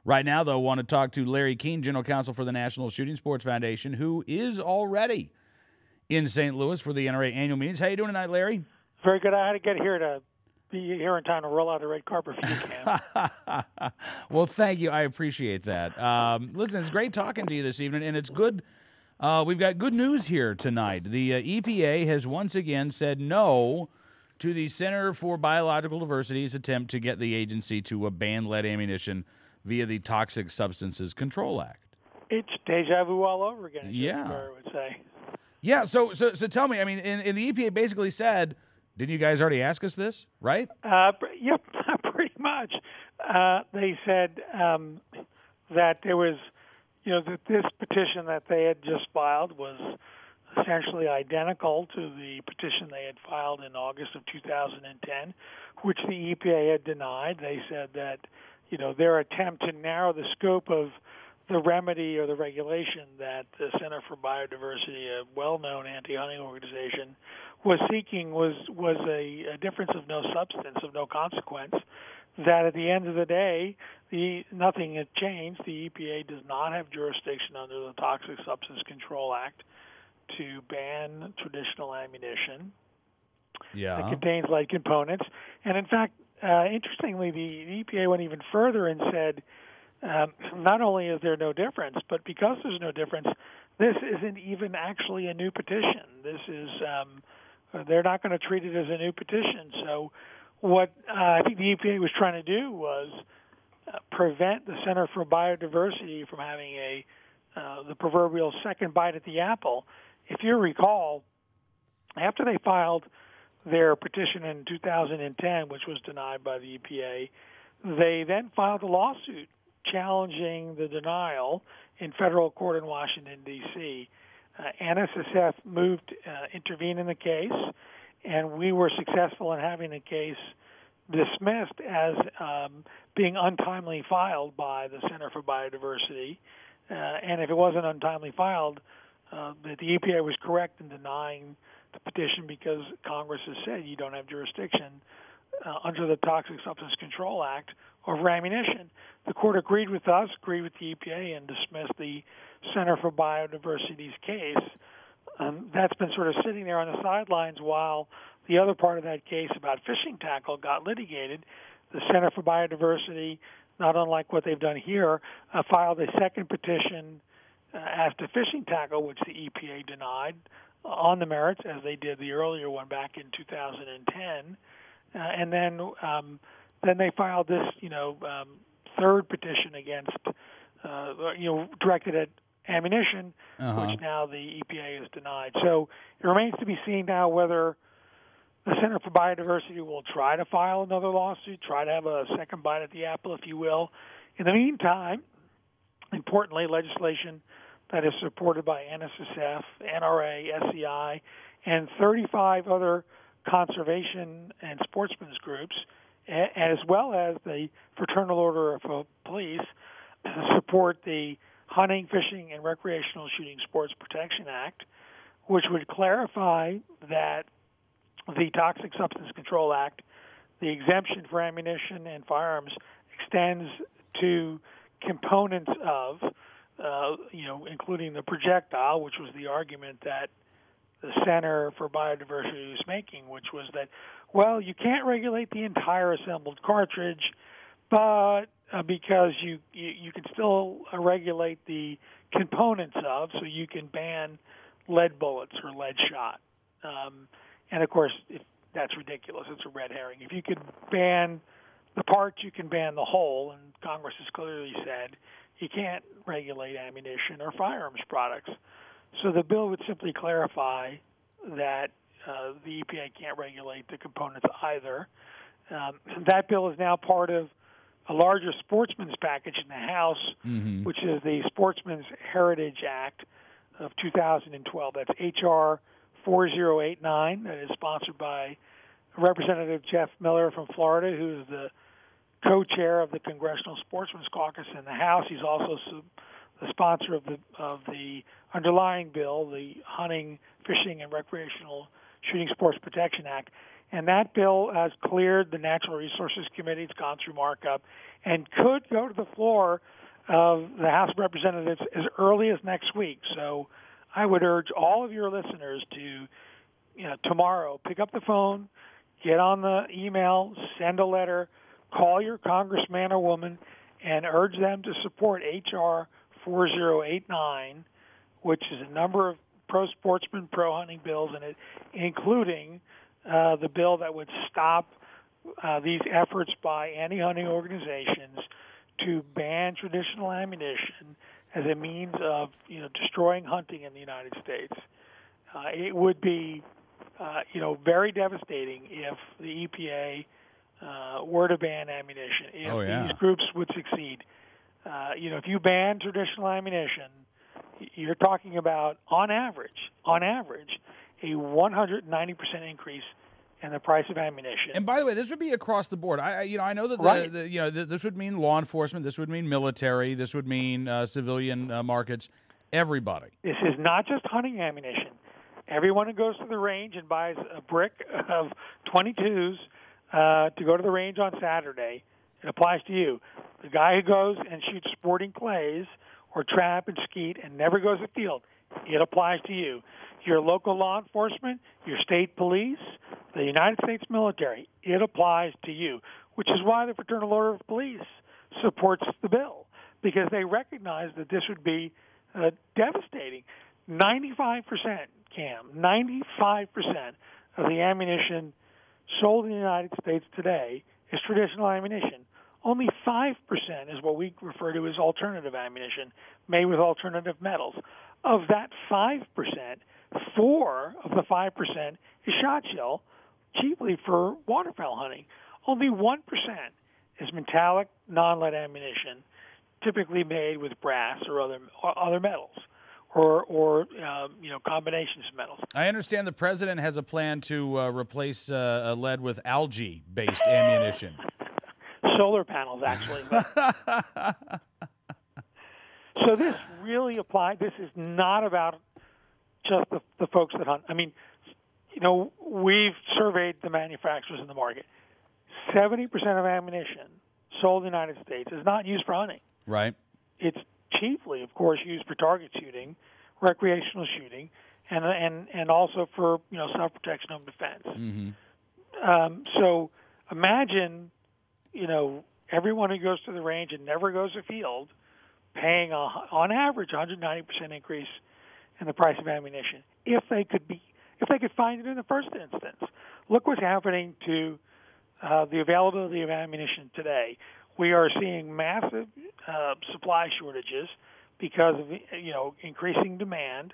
Right now, though, I want to talk to Larry Keene, General Counsel for the National Shooting Sports Foundation, who is already in St. Louis for the NRA annual meetings. How you doing tonight, Larry? Very good. I had to get here to be here in time to roll out the red carpet for you, Cam. Well, thank you. I appreciate that. Listen, it's great talking to you this evening, and it's good. We've got good news here tonight. The EPA has once again said no to the Center for Biological Diversity's attempt to get the agency to ban lead ammunition via the Toxic Substances Control Act. It's deja vu all over again, Yeah. I would say. Yeah, so tell me, I mean, and the EPA basically said, didn't you guys already ask us this, right? Yep, pretty much. They said that there was, that this petition that they had just filed was essentially identical to the petition they had filed in August of 2010, which the EPA had denied. They said that, their attempt to narrow the scope of the remedy or the regulation that the Center for Biodiversity, a well-known anti-hunting organization, was seeking was a difference of no substance, of no consequence, that at the end of the day, nothing had changed. The EPA does not have jurisdiction under the Toxic Substance Control Act to ban traditional ammunition that contains lead components. And in fact, interestingly, the EPA went even further and said, not only is there no difference, but because there's no difference, this isn't even actually a new petition. This is they're not going to treat it as a new petition. So what I think the EPA was trying to do was prevent the Center for Biodiversity from having the proverbial second bite at the apple. If you recall, after they filed their petition in 2010, which was denied by the EPA, they then filed a lawsuit challenging the denial in federal court in Washington, D.C. NSSF moved intervene in the case, and we were successful in having the case dismissed as being untimely filed by the Center for Biodiversity. And if it wasn't untimely filed, the EPA was correct in denying the petition because Congress has said you don't have jurisdiction under the Toxic Substance Control Act over ammunition. The court agreed with us, agreed with the EPA, and dismissed the Center for Biodiversity's case. That's been sort of sitting there on the sidelines while the other part of that case about fishing tackle got litigated. The Center for Biodiversity, not unlike what they've done here, filed a second petition as to fishing tackle, which the EPA denied on the merits, as they did the earlier one back in 2010. And then they filed this, third petition against, directed at ammunition, which now the EPA has denied. So it remains to be seen now whether the Center for Biodiversity will try to file another lawsuit, try to have a second bite at the apple, if you will. In the meantime, importantly, legislation that is supported by NSSF, NRA, SCI, and 35 other conservation and sportsmen's groups, as well as the Fraternal Order of Police, support the Hunting, Fishing, and Recreational Shooting Sports Protection Act, which would clarify that the Toxic Substance Control Act, the exemption for ammunition and firearms, extends to components of, including the projectile, which was the argument that the Center for Biodiversity was making, which was that, well, you can't regulate the entire assembled cartridge, but because you can still regulate the components of, so you can ban lead bullets or lead shot. And of course, that's ridiculous. It's a red herring. If you could ban the parts, you can ban the whole, and Congress has clearly said you can't regulate ammunition or firearms products. So the bill would simply clarify that the EPA can't regulate the components either. That bill is now part of a larger sportsman's package in the House, which is the Sportsman's Heritage Act of 2012. That's H.R. 4089. That is sponsored by Representative Jeff Miller from Florida, who is the co-chair of the Congressional Sportsman's Caucus in the House. He's also the sponsor of the underlying bill, the Hunting, Fishing, and Recreational Shooting Sports Protection Act. And that bill has cleared the Natural Resources Committee. It's gone through markup and could go to the floor of the House of Representatives as early as next week. So I would urge all of your listeners to, tomorrow, pick up the phone, get on the email, send a letter, call your congressman or woman, and urge them to support H.R. 4089, which is a number of pro-sportsman, pro-hunting bills in it, including the bill that would stop these efforts by anti-hunting organizations to ban traditional ammunition as a means of destroying hunting in the United States. It would be very devastating if the EPA were to ban ammunition, if these groups would succeed. If you ban traditional ammunition, you're talking about, on average, a 190% increase in the price of ammunition. And by the way, this would be across the board. I know that this would mean law enforcement, this would mean military, this would mean civilian markets, everybody. This is not just hunting ammunition. Everyone who goes to the range and buys a brick of 22s to go to the range on Saturday, it applies to you. The guy who goes and shoots sporting clays or trap and skeet and never goes afield, it applies to you. Your local law enforcement, your state police, the United States military, it applies to you, which is why the Fraternal Order of Police supports the bill, because they recognize that this would be devastating. 95%, Cam, 95% of the ammunition sold in the United States today is traditional ammunition. Only 5% is what we refer to as alternative ammunition, made with alternative metals. Of that 5%, 4 of the 5% is shot shell, cheaply for waterfowl hunting. Only 1% is metallic, non-lead ammunition, typically made with brass or other metals, or combinations of metals. I understand the president has a plan to replace lead with algae-based ammunition. Solar panels, actually. So this really applies. This is not about just the folks that hunt. I mean, we've surveyed the manufacturers in the market. 70% of ammunition sold in the United States is not used for hunting. Right. It's chiefly, of course, used for target shooting, recreational shooting, and also for self-protection, home defense. Mm-hmm. So imagine, everyone who goes to the range and never goes afield paying on average 190% increase in the price of ammunition if they could find it in the first instance. Look what's happening to the availability of ammunition today. We are seeing massive supply shortages because of increasing demand,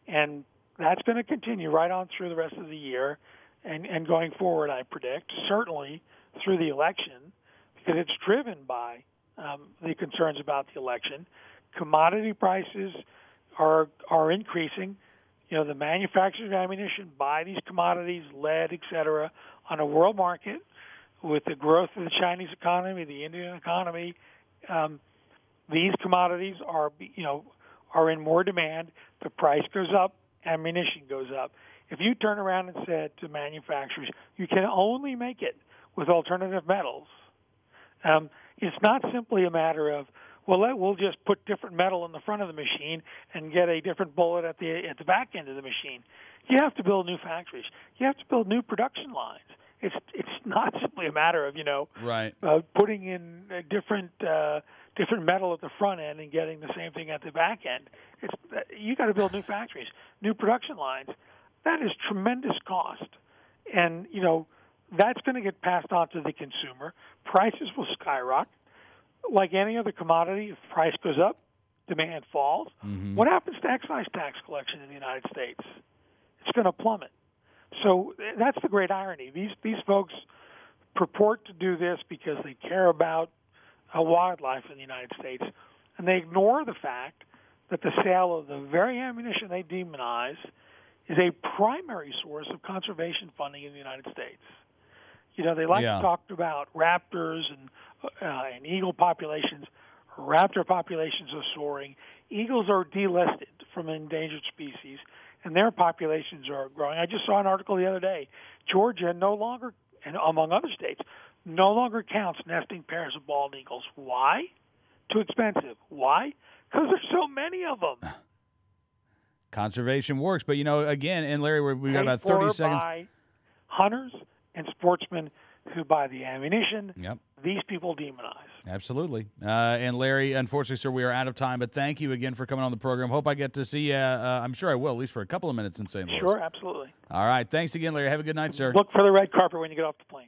and that's going to continue right on through the rest of the year and going forward, I predict, certainly through the election, because it's driven by the concerns about the election. Commodity prices are increasing. The manufacturers of ammunition buy these commodities, lead, et cetera, on a world market. With the growth of the Chinese economy, the Indian economy, these commodities are in more demand. The price goes up, ammunition goes up. If you turn around and said to manufacturers, you can only make it with alternative metals, it's not simply a matter of, we'll just put different metal in the front of the machine and get a different bullet at the back end of the machine. You have to build new factories. You have to build new production lines. It's not simply a matter of right. Putting in a different metal at the front end and getting the same thing at the back end. You got to build new factories, new production lines. That is tremendous cost, and that's going to get passed on to the consumer. Prices will skyrocket. Like any other commodity, if price goes up, demand falls. Mm-hmm. What happens to excise tax collection in the United States? It's going to plummet. So that's the great irony. These folks purport to do this because they care about wildlife in the United States, and they ignore the fact that the sale of the very ammunition they demonize is a primary source of conservation funding in the United States. They like to talk about raptors and eagle populations. Raptor populations are soaring. Eagles are delisted from endangered species, and their populations are growing. I just saw an article the other day. Georgia no longer, and among other states, no longer counts nesting pairs of bald eagles. Why? Too expensive. Why? Because there's so many of them. Conservation works, but again, and Larry, we've got about 30 seconds. By hunters and sportsmen who buy the ammunition. Yep. These people demonize. Absolutely. And Larry, unfortunately, sir, we are out of time, but thank you again for coming on the program. Hope I get to see you. I'm sure I will, at least for a couple of minutes in St. Louis. Sure, absolutely. All right. Thanks again, Larry. Have a good night, sir. Look for the red carpet when you get off the plane.